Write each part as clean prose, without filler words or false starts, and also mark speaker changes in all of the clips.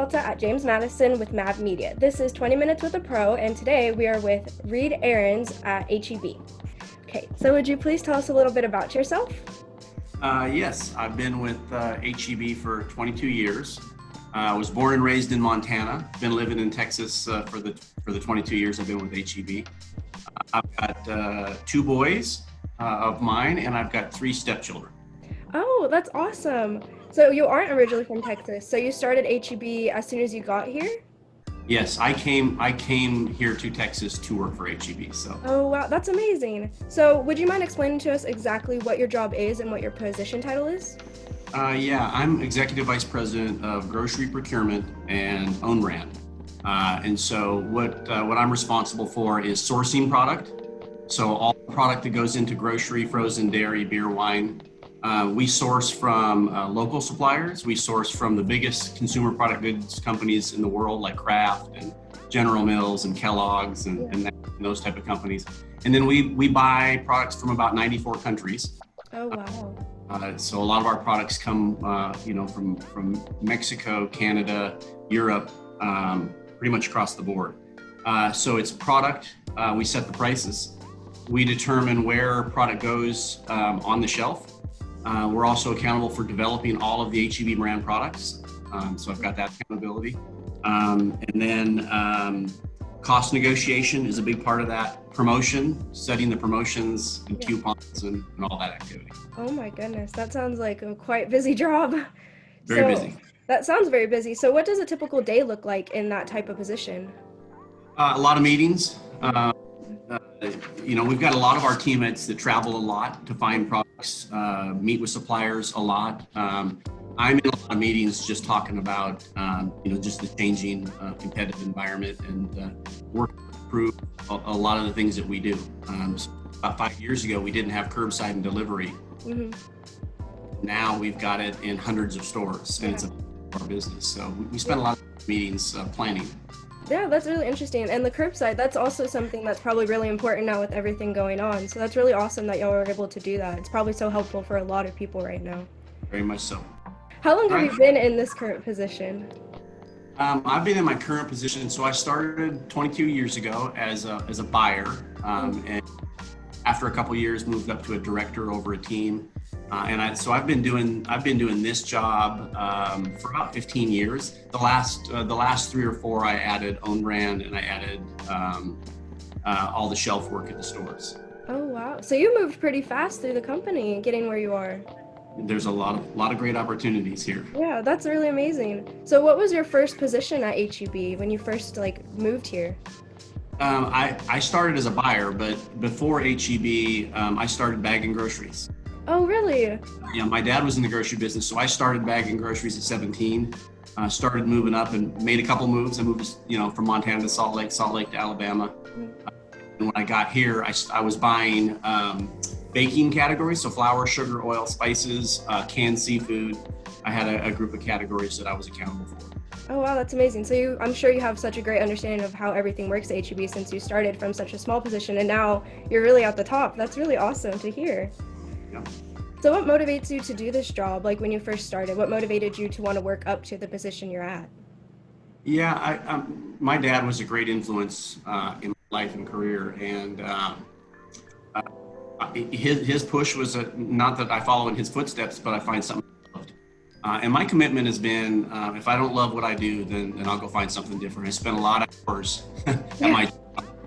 Speaker 1: Delta at James Madison with Mav Media. This is 20 Minutes with a Pro, and today we are with Reade Ahrens at HEB. Okay, so would you please tell us a little bit about yourself?
Speaker 2: Yes, I've been with HEB for 22 years. I was born and raised in Montana. Been living in Texas for the 22 years I've been with HEB. I've got 2 boys of mine, and I've got 3 stepchildren.
Speaker 1: Oh, that's awesome. So you aren't originally from Texas, so you started HEB as soon as you got here?
Speaker 2: Yes, I came here to Texas to work for HEB. So.
Speaker 1: Oh, wow, that's amazing. So would you mind explaining to us exactly what your job is and what your position title is?
Speaker 2: Yeah, I'm Executive Vice President of Grocery Procurement and Own Brand. And so what I'm responsible for is sourcing product. So all the product that goes into grocery, frozen dairy, beer, wine, we source from local suppliers. We source from the biggest consumer product goods companies in the world, like Kraft and General Mills and Kellogg's and those type of companies. And then we buy products from about 94 countries.
Speaker 1: Oh, wow.
Speaker 2: So a lot of our products come, from Mexico, Canada, Europe, pretty much across the board. So it's product. We set the prices. We determine where product goes on the shelf. We're also accountable for developing all of the HEB brand products. So I've got that accountability. And then cost negotiation is a big part of that. Promotion, setting the promotions and coupons and all that activity.
Speaker 1: Oh my goodness, that sounds like a quite busy job.
Speaker 2: Very busy.
Speaker 1: That sounds very busy. So what does a typical day look like in that type of position?
Speaker 2: A lot of meetings. We've got a lot of our teammates that travel a lot to find products, meet with suppliers a lot. I'm in a lot of meetings just talking about, just the changing competitive environment and work to improve a lot of the things that we do. So about 5 years ago, we didn't have curbside and delivery. Mm-hmm. Now we've got it in hundreds of stores, and it's a part of our business. So we spend a lot of meetings planning.
Speaker 1: Yeah, that's really interesting. And the curbside, that's also something that's probably really important now with everything going on. So that's really awesome that y'all were able to do that. It's probably so helpful for a lot of people right now.
Speaker 2: Very much so.
Speaker 1: How long have you been in this current position?
Speaker 2: I've been in my current position. So I started 22 years ago as a buyer, and after a couple of years, moved up to a director over a team. So I've been doing this job for about 15 years. The last 3 or 4, I added own brand and I added all the shelf work at the stores.
Speaker 1: Oh wow! So you moved pretty fast through the company, getting where you are.
Speaker 2: There's a lot of great opportunities here.
Speaker 1: Yeah, that's really amazing. So what was your first position at HEB when you first moved here?
Speaker 2: I started as a buyer, but before HEB, I started bagging groceries.
Speaker 1: Oh, really?
Speaker 2: Yeah, my dad was in the grocery business, so I started bagging groceries at 17. Started moving up and made a couple moves. I moved, from Montana to Salt Lake to Alabama. And when I got here, I was buying baking categories, so flour, sugar, oil, spices, canned seafood. I had a group of categories that I was accountable for.
Speaker 1: Oh wow, that's amazing. So I'm sure you have such a great understanding of how everything works at HEB since you started from such a small position and now you're really at the top. That's really awesome to hear.
Speaker 2: Yeah.
Speaker 1: So what motivates you to do this job? Like when you first started, what motivated you to want to work up to the position you're at?
Speaker 2: Yeah, my dad was a great influence in my life and career, and his push was not that I follow in his footsteps, but I find something I loved. And my commitment has been, if I don't love what I do, then I'll go find something different. I spent a lot of hours at my job.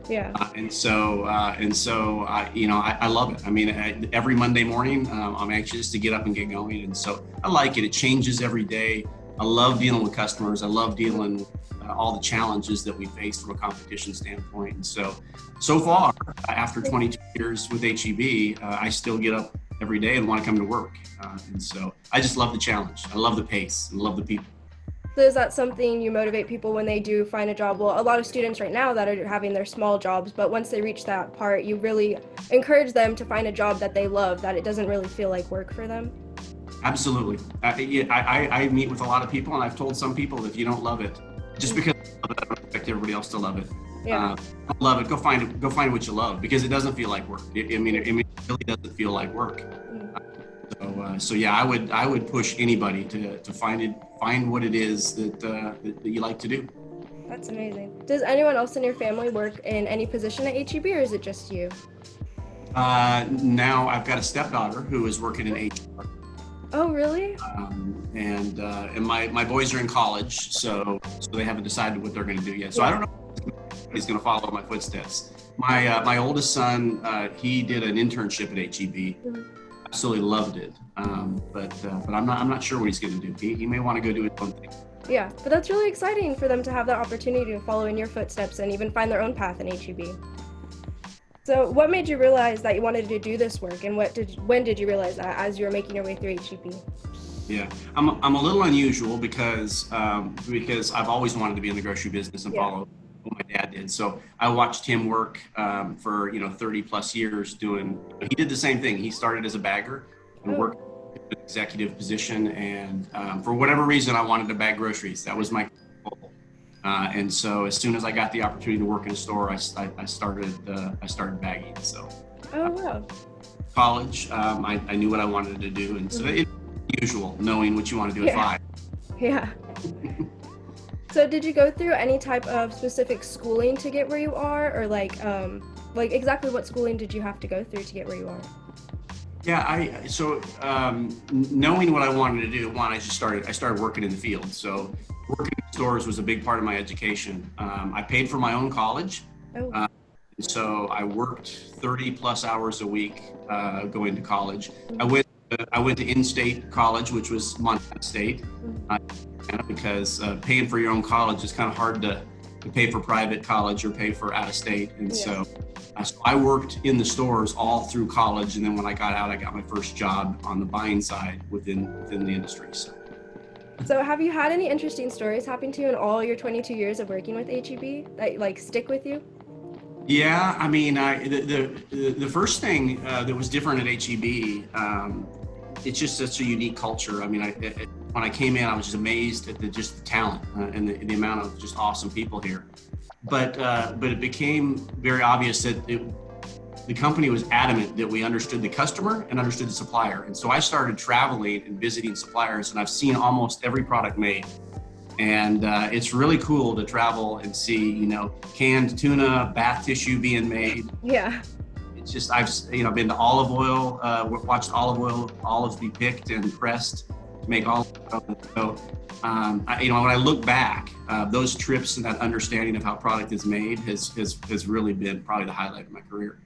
Speaker 1: Yeah.
Speaker 2: And so I love it. I mean, every Monday morning, I'm anxious to get up and get going. And so I like it. It changes every day. I love dealing with customers. I love dealing with all the challenges that we face from a competition standpoint. And so far, after 22 years with HEB, I still get up every day and want to come to work. And so I just love the challenge. I love the pace and love the people.
Speaker 1: So is that something you motivate people when they do find a job? Well, a lot of students right now that are having their small jobs, but once they reach that part, you really encourage them to find a job that they love, that it doesn't really feel like work for them?
Speaker 2: Absolutely. I meet with a lot of people, and I've told some people, if you don't love it, just because I love it, I don't expect everybody else to love it.
Speaker 1: Yeah.
Speaker 2: Love it. Go find what you love, because it doesn't feel like work. It really doesn't feel like work. So yeah, I would push anybody to find what it is that you like to do.
Speaker 1: That's amazing. Does anyone else in your family work in any position at HEB, or is it just you?
Speaker 2: Now I've got a stepdaughter who is working in HR,
Speaker 1: Oh, really?
Speaker 2: and my boys are in college, so they haven't decided what they're going to do yet. So I don't know if he's going to follow my footsteps. My oldest son, he did an internship at HEB. Absolutely loved it, but I'm not sure what he's going to do. He may want to go do his own thing.
Speaker 1: Yeah, but that's really exciting for them to have that opportunity to follow in your footsteps and even find their own path in HEB. So what made you realize that you wanted to do this work, and when did you realize that as you were making your way through HEB?
Speaker 2: Yeah, I'm a little unusual because I've always wanted to be in the grocery business and follow what my dad did. So I watched him work for 30 plus years he did the same thing. He started as a bagger and worked in an executive position, and for whatever reason I wanted to bag groceries. That was my goal. And so as soon as I got the opportunity to work in a store, I started bagging. So
Speaker 1: wow.
Speaker 2: college, I knew what I wanted to do, and so it's usual knowing what you want to do at 5.
Speaker 1: Yeah. So did you go through any type of specific schooling to get where you are, or like exactly what schooling did you have to go through to get where you are?
Speaker 2: Yeah, knowing what I wanted to do, I started working in the field. So working in stores was a big part of my education. I paid for my own college. So I worked 30 plus hours a week going to college. I went to in-state college, which was Montana State, because paying for your own college is kind of hard to pay for private college or pay for out-of-state. And so I worked in the stores all through college, and then when I got out, I got my first job on the buying side within the industry.
Speaker 1: So have you had any interesting stories happen to you in all your 22 years of working with HEB that stick with you?
Speaker 2: Yeah, I mean, the first thing that was different at HEB, it's just such a unique culture. I mean, when I came in, I was just amazed at the talent and the amount of just awesome people here. But it became very obvious that the company was adamant that we understood the customer and understood the supplier. And so I started traveling and visiting suppliers, and I've seen almost every product made. And it's really cool to travel and see, canned tuna, bath tissue being made.
Speaker 1: Yeah.
Speaker 2: It's just, I've been to olive oil, watched olives be picked and pressed to make olive oil. So, when I look back, those trips and that understanding of how product is made has really been probably the highlight of my career.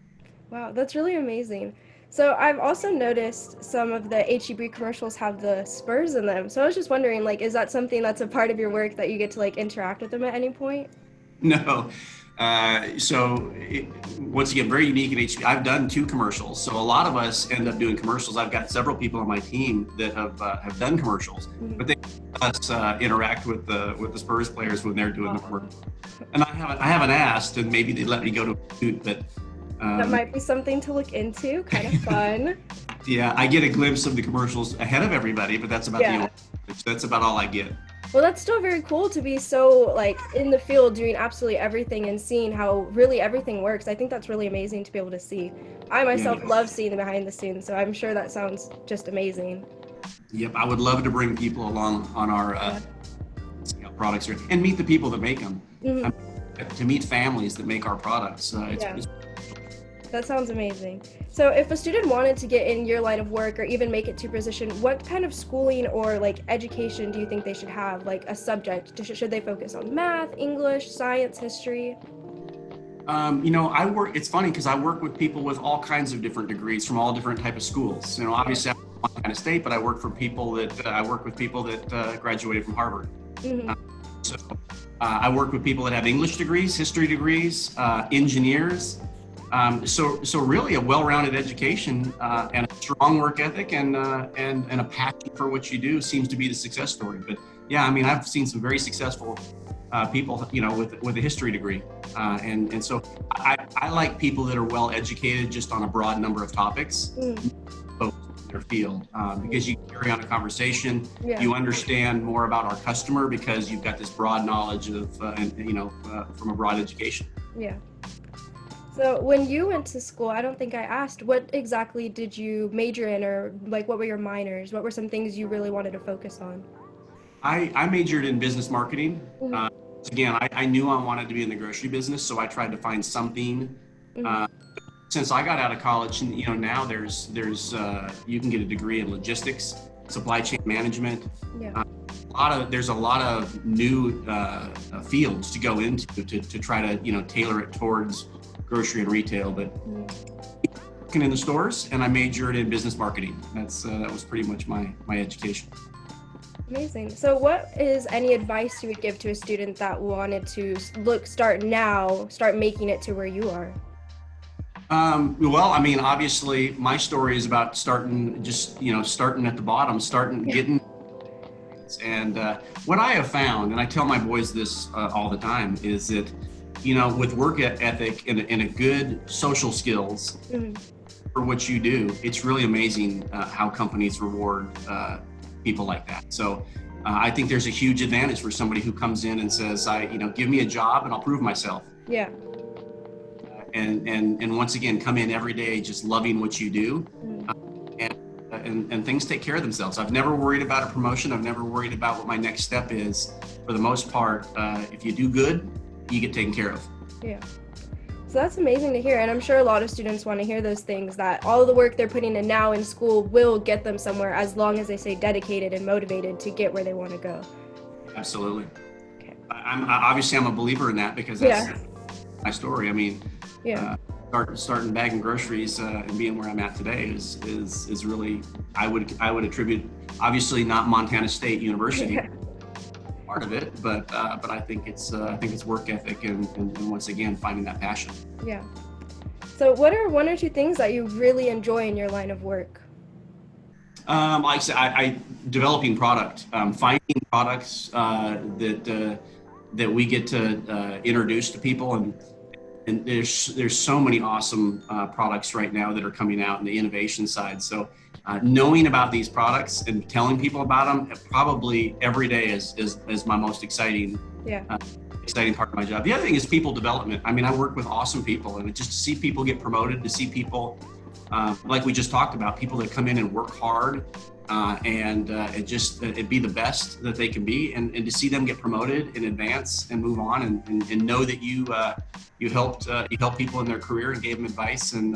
Speaker 1: Wow, that's really amazing. So I've also noticed some of the HEB commercials have the spurs in them. So I was just wondering, is that something that's a part of your work that you get to interact with them at any point?
Speaker 2: No. Once again, very unique at HEB. I've done 2 commercials. So a lot of us end up doing commercials. I've got several people on my team that have done commercials, but they let us interact with the Spurs players when they're doing the commercial. And I haven't asked, and maybe they'd let me go to a shoot, but
Speaker 1: that might be something to look into. Kind of fun.
Speaker 2: Yeah, I get a glimpse of the commercials ahead of everybody, but that's about that's about all I get.
Speaker 1: Well, that's still very cool to be so in the field doing absolutely everything and seeing how really everything works. I think that's really amazing to be able to see. I myself love seeing the behind the scenes, so I'm sure that sounds just amazing.
Speaker 2: Yep, I would love to bring people along on our products here and meet the people that make them. To meet families that make our products.
Speaker 1: That sounds amazing. So if a student wanted to get in your line of work or even make it to a position, what kind of schooling or education do you think they should have, a subject? Should they focus on math, English, science, history?
Speaker 2: It's funny because I work with people with all kinds of different degrees from all different type of schools. Obviously I'm from Montana State, but I work with people that graduated from Harvard. I work with people that have English degrees, history degrees, engineers. So really a well-rounded education and a strong work ethic and a passion for what you do seems to be the success story. But yeah, I mean, I've seen some very successful people, with a history degree. And so I like people that are well educated just on a broad number of topics, both in their field, because you carry on a conversation, you understand more about our customer because you've got this broad knowledge of, from a broad education.
Speaker 1: Yeah. So when you went to school, I don't think I asked, what exactly did you major in, or like what were your minors? What were some things you really wanted to focus on?
Speaker 2: I majored in business marketing.
Speaker 1: Mhm,
Speaker 2: Again, I knew I wanted to be in the grocery business, so I tried to find something.
Speaker 1: mhm.
Speaker 2: Uh, since I got out of college, and now you can get a degree in logistics, supply chain management.
Speaker 1: Yeah.
Speaker 2: There's a lot of new fields to go into to try to tailor it towards grocery and retail. But
Speaker 1: Mhm.
Speaker 2: working in the stores, and I majored in business marketing. That was pretty much my education.
Speaker 1: Amazing. So what is any advice you would give to a student that wanted to start making it to where you are?
Speaker 2: Well, I mean, obviously, my story is about starting at the bottom, starting
Speaker 1: Yeah.
Speaker 2: getting. And what I have found, and I tell my boys this all the time, is that with work ethic and a good social skills
Speaker 1: Mhm.
Speaker 2: for what you do, it's really amazing how companies reward people like that. So I think there's a huge advantage for somebody who comes in and says, give me a job and I'll prove myself.
Speaker 1: Yeah.
Speaker 2: And once again, come in every day just loving what you do,
Speaker 1: Mhm.
Speaker 2: and, and things take care of themselves. I've never worried about a promotion. I've never worried about what my next step is. For the most part, if you do good, you get taken care of.
Speaker 1: Yeah. So that's amazing to hear. And I'm sure a lot of students want to hear those things, that all of the work they're putting in now in school will get them somewhere as long as they stay dedicated and motivated to get where they want to go.
Speaker 2: Absolutely.
Speaker 1: Okay.
Speaker 2: I'm a believer in that, because that's
Speaker 1: Yeah.
Speaker 2: my story. I mean,
Speaker 1: Yeah.
Speaker 2: starting bagging groceries and being where I'm at today is really, I would attribute, obviously not Montana State University,
Speaker 1: Yeah.
Speaker 2: part of it, but I think it's work ethic and once again finding that passion.
Speaker 1: Yeah. So what are one or two things that you really enjoy in your line of work?
Speaker 2: Like I said, I developing product, finding products that we get to introduce to people, and there's so many awesome products right now that are coming out in the innovation side. So knowing about these products and telling people about them probably every day is my most exciting
Speaker 1: Yeah.
Speaker 2: exciting part of my job. The other thing is people development. I mean, I work with awesome people, and just to see people get promoted, to see people like we just talked about, people that come in and work hard and it be the best that they can be, and to see them get promoted and advance and move on, and know that you helped people in their career and gave them advice and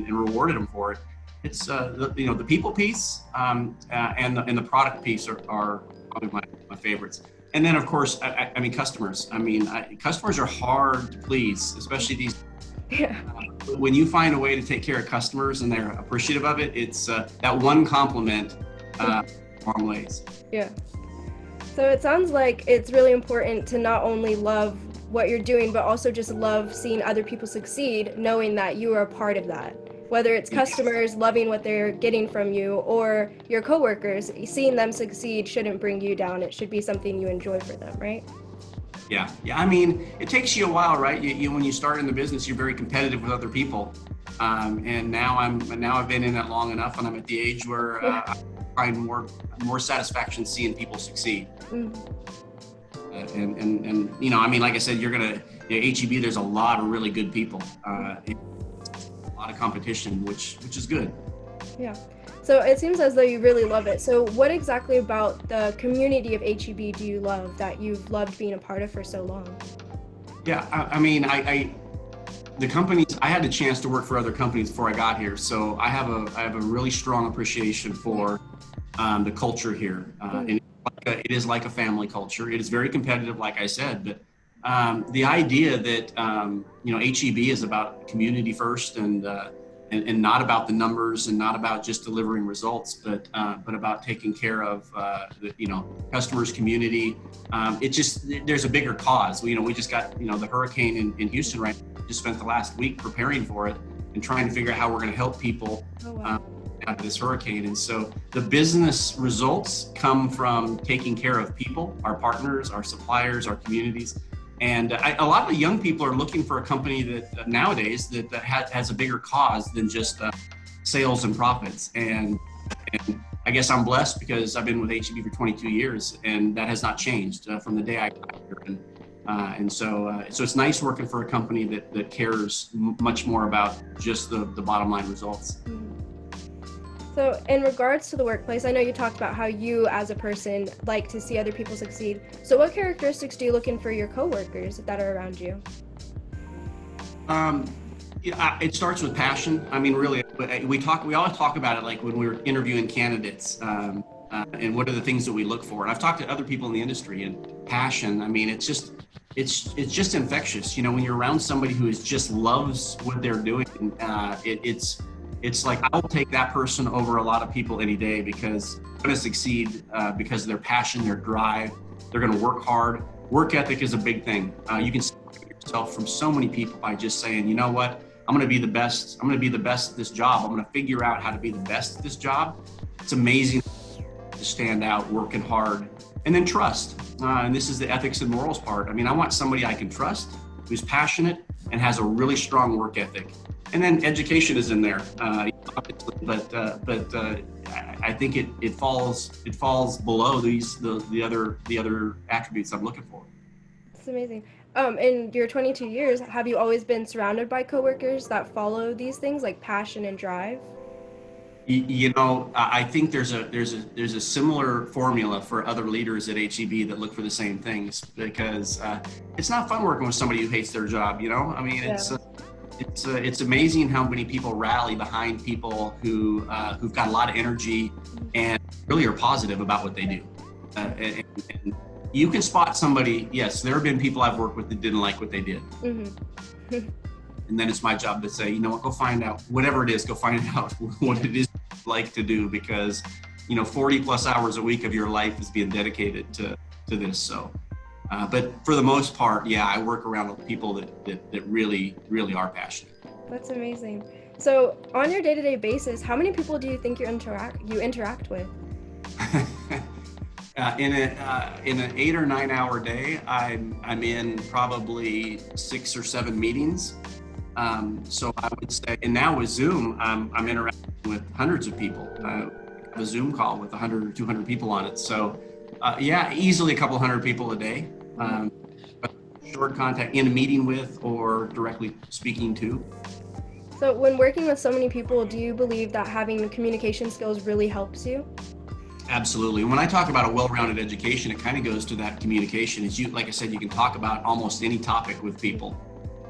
Speaker 2: rewarded them for it. It's the people piece and the product piece are probably my favorites. And then of course, I mean customers. I mean, customers are hard to please, especially these.
Speaker 1: Yeah.
Speaker 2: When you find a way to take care of customers and they're appreciative of it, it's that one compliment long ways.
Speaker 1: Yeah. So it sounds like it's really important to not only love what you're doing, but also just love seeing other people succeed, knowing that you are a part of that. Whether it's customers loving what they're getting from you, or your coworkers, seeing them succeed shouldn't bring you down. It should be something you enjoy for them, right?
Speaker 2: Yeah. I mean, it takes you a while, right? When you start in the business, you're very competitive with other people, and now I've been in it long enough, and I'm at the age where I find more satisfaction seeing people succeed.
Speaker 1: Mm.
Speaker 2: And I mean, like I said, HEB. There's a lot of really good people, a lot of competition, which is good.
Speaker 1: Yeah. So it seems as though you really love it. So what exactly about the community of HEB do you love that you've loved being a part of for so long?
Speaker 2: Yeah, I mean, the companies, I had the chance to work for other companies before I got here, so I have a really strong appreciation for the culture here. And it is like a family culture. It is very competitive, like I said, but the idea that HEB is about community first, and not about the numbers, and not about just delivering results, but about taking care of customers, community. There's a bigger cause. We just got the hurricane in Houston right now. Just spent the last week preparing for it and trying to figure out how we're going to help people out of this hurricane. And so the business results come from taking care of people, our partners, our suppliers, our communities. And a lot of the young people are looking for a company that nowadays that has a bigger cause than just sales and profits. And I guess I'm blessed because I've been with HEB for 22 years, and that has not changed from the day I got here. So it's nice working for a company that cares much more about just the bottom line results.
Speaker 1: So in regards to the workplace, I know you talked about how you as a person like to see other people succeed. So what characteristics do you look in for your coworkers that are around you?
Speaker 2: Yeah, it starts with passion. I mean, really, we always talk about it like when we're interviewing candidates, and what are the things that we look for. And I've talked to other people in the industry, and passion. I mean, it's just infectious. You know, when you're around somebody who just loves what they're doing, it's like I will take that person over a lot of people any day because they're going to succeed because of their passion, their drive. They're going to work hard. Work ethic is a big thing. You can separate yourself from so many people by just saying, you know what, I'm going to be the best. I'm going to be the best at this job. I'm going to figure out how to be the best at this job. It's amazing to stand out, working hard, and then trust. And this is the ethics and morals part. I mean, I want somebody I can trust, who's passionate and has a really strong work ethic. And then education is in there, but I think it falls below the other attributes I'm looking for.
Speaker 1: It's amazing. In your 22 years, have you always been surrounded by coworkers that follow these things like passion and drive?
Speaker 2: You know, I think there's a similar formula for other leaders at HEB that look for the same things because it's not fun working with somebody who hates their job. You know, I mean, it's amazing how many people rally behind people who've got a lot of energy and really are positive about what they do. And you can spot somebody. Yes, there have been people I've worked with that didn't like what they did. Mm-hmm. And then it's my job to say, you know what, go find out, whatever it is, go find out what it is you like to do because, you know, 40 plus hours a week of your life is being dedicated to this. So, but for the most part, yeah, I work around with people that really, really are passionate.
Speaker 1: That's amazing. So on your day-to-day basis, how many people do you think you interact with?
Speaker 2: In an 8 or 9 hour day, I'm in probably 6 or 7 meetings. So I would say, and now with Zoom, I'm interacting with hundreds of people. A Zoom call with 100 or 200 people on it. So yeah, easily a couple hundred people a day. But short contact in a meeting with or directly speaking to.
Speaker 1: So when working with so many people, do you believe that having communication skills really helps you?
Speaker 2: Absolutely. When I talk about a well-rounded education, it kind of goes to that communication. As you, like I said, you can talk about almost any topic with people.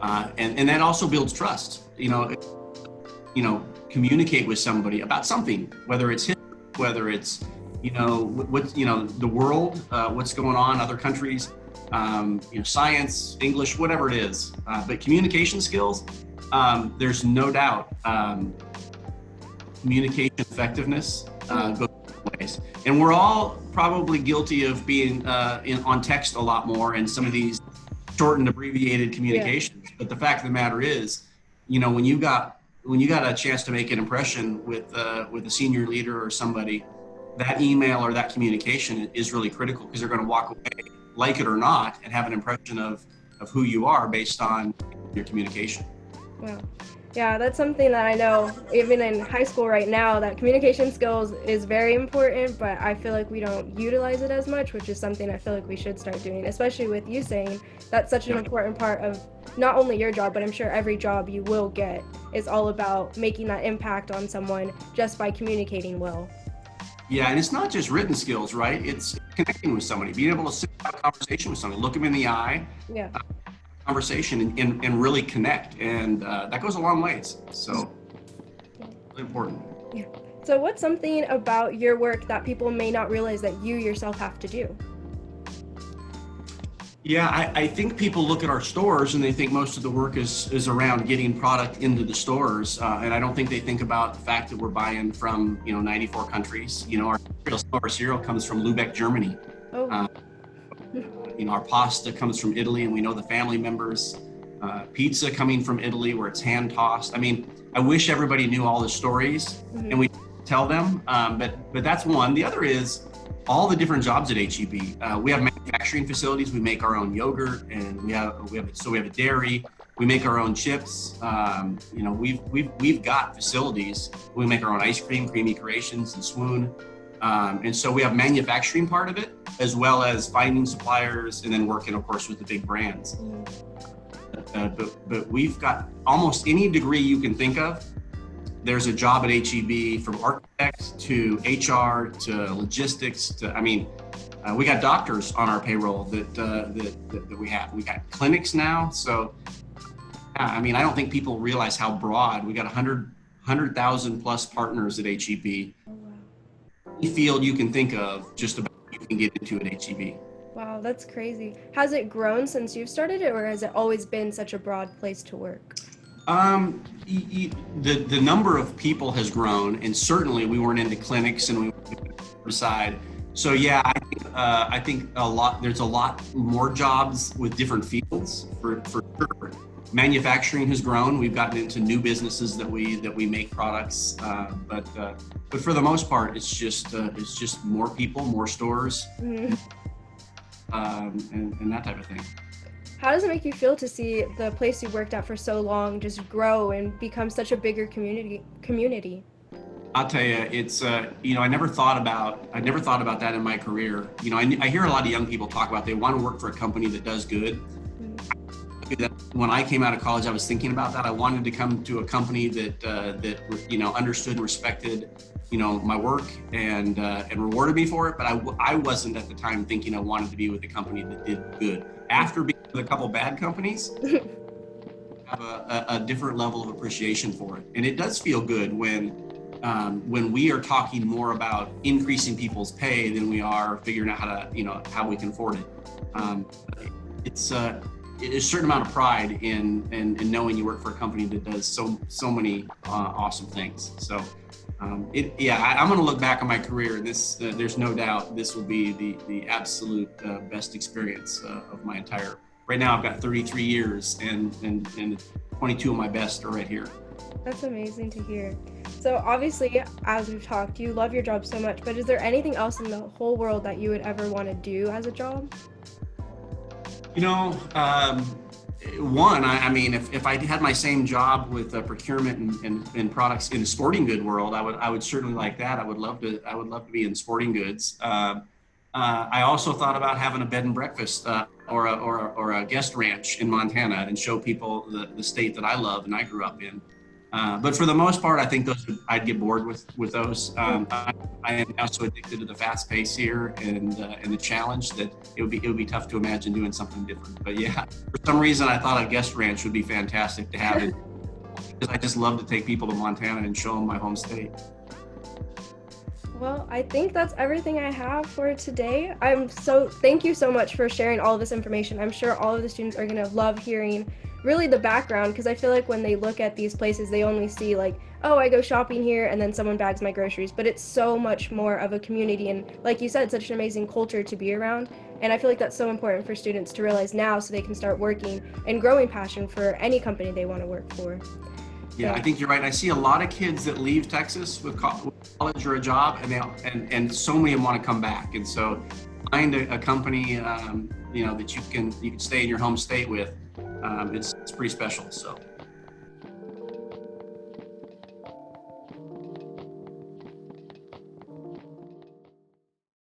Speaker 2: And that also builds trust. You know, communicate with somebody about something, whether it's history, whether it's, you know, the world, what's going on, other countries, you know, science, English, whatever it is. But communication skills, there's no doubt, communication effectiveness goes both ways. And we're all probably guilty of being on text a lot more and some of these shortened, abbreviated communications. Yeah. But the fact of the matter is, you know, when you got a chance to make an impression with a senior leader or somebody, that email or that communication is really critical because they're going to walk away, like it or not, and have an impression of who you are based on your communication.
Speaker 1: Wow. Yeah, that's something that I know, even in high school right now, that communication skills is very important, but I feel like we don't utilize it as much, which is something I feel like we should start doing, especially with you saying that's such an important part of not only your job, but I'm sure every job you will get is all about making that impact on someone just by communicating well.
Speaker 2: Yeah, and it's not just written skills, right? It's connecting with somebody, being able to sit down a conversation with somebody, look them in the eye. Yeah. Conversation and really connect, and that goes a long ways. So really important.
Speaker 1: Yeah. So what's something about your work that people may not realize that you yourself have to do?
Speaker 2: Yeah, I think people look at our stores and they think most of the work is around getting product into the stores, and I don't think they think about the fact that we're buying from 94 countries. You know, our cereal comes from Lübeck, Germany. Oh. Our pasta comes from Italy, and we know the family members. Pizza coming from Italy, where it's hand tossed. I mean, I wish everybody knew all the stories, and we tell them. But that's one. The other is all the different jobs at HEB. We have manufacturing facilities. We make our own yogurt, and we have a dairy. We make our own chips. We've got facilities. We make our own ice cream, Creamy Creations and Swoon. And so we have manufacturing part of it, as well as finding suppliers and then working, of course, with the big brands. But we've got almost any degree you can think of. There's a job at HEB, from architect to HR to logistics to, I mean, we got doctors on our payroll that we have. We got clinics now. So, yeah, I mean, I don't think people realize how broad. We got 100,000 plus partners at HEB. Any field you can think of, just about you can get into at HEB.
Speaker 1: Wow, that's crazy. Has it grown since you've started it, or has it always been such a broad place to work?
Speaker 2: The number of people has grown, and certainly we weren't into clinics and we went to the side. So yeah, I think there's a lot more jobs with different fields for sure. Manufacturing has grown. We've gotten into new businesses that we make products, but for the most part, it's just more people, more stores, and that type of thing.
Speaker 1: How does it make you feel to see the place you worked at for so long just grow and become such a bigger community?
Speaker 2: I'll tell you, it's I never thought about that in my career. You know, I hear a lot of young people talk about they want to work for a company that does good. When I came out of college, I was thinking about that. I wanted to come to a company that understood and respected, my work and rewarded me for it. But I wasn't at the time thinking I wanted to be with a company that did good. After being with a couple bad companies, I have a different level of appreciation for it, and it does feel good when we are talking more about increasing people's pay than we are figuring out how we can afford it. It's a certain amount of pride in knowing you work for a company that does so many awesome things. So I'm going to look back on my career, and there's no doubt this will be the absolute best experience of my entire. Right now, I've got 33 years, and 22 of my best are right here.
Speaker 1: That's amazing to hear. So obviously, as we've talked, you love your job so much, but is there anything else in the whole world that you would ever want to do as a job?
Speaker 2: One, I mean, if I had my same job with procurement and products in the sporting good world, I would certainly like that. I would love to be in sporting goods. I also thought about having a bed and breakfast or a guest ranch in Montana and show people the state that I love and I grew up in. But for the most part, I think I'd get bored with those. I am now so addicted to the fast pace here and the challenge that it would be tough to imagine doing something different. But yeah, for some reason, I thought a guest ranch would be fantastic to have it, because I just love to take people to Montana and show them my home state.
Speaker 1: Well, I think that's everything I have for today. Thank you so much for sharing all of this information. I'm sure all of the students are going to love hearing really the background, because I feel like when they look at these places, they only see like, oh, I go shopping here and then someone bags my groceries, but it's so much more of a community, and like you said, such an amazing culture to be around. And I feel like that's so important for students to realize now, so they can start working and growing passion for any company they want to work for.
Speaker 2: Yeah, I think you're right. I see a lot of kids that leave Texas with college or a job, and so many of them want to come back. And so find a company that you can stay in your home state with. It's pretty special. So.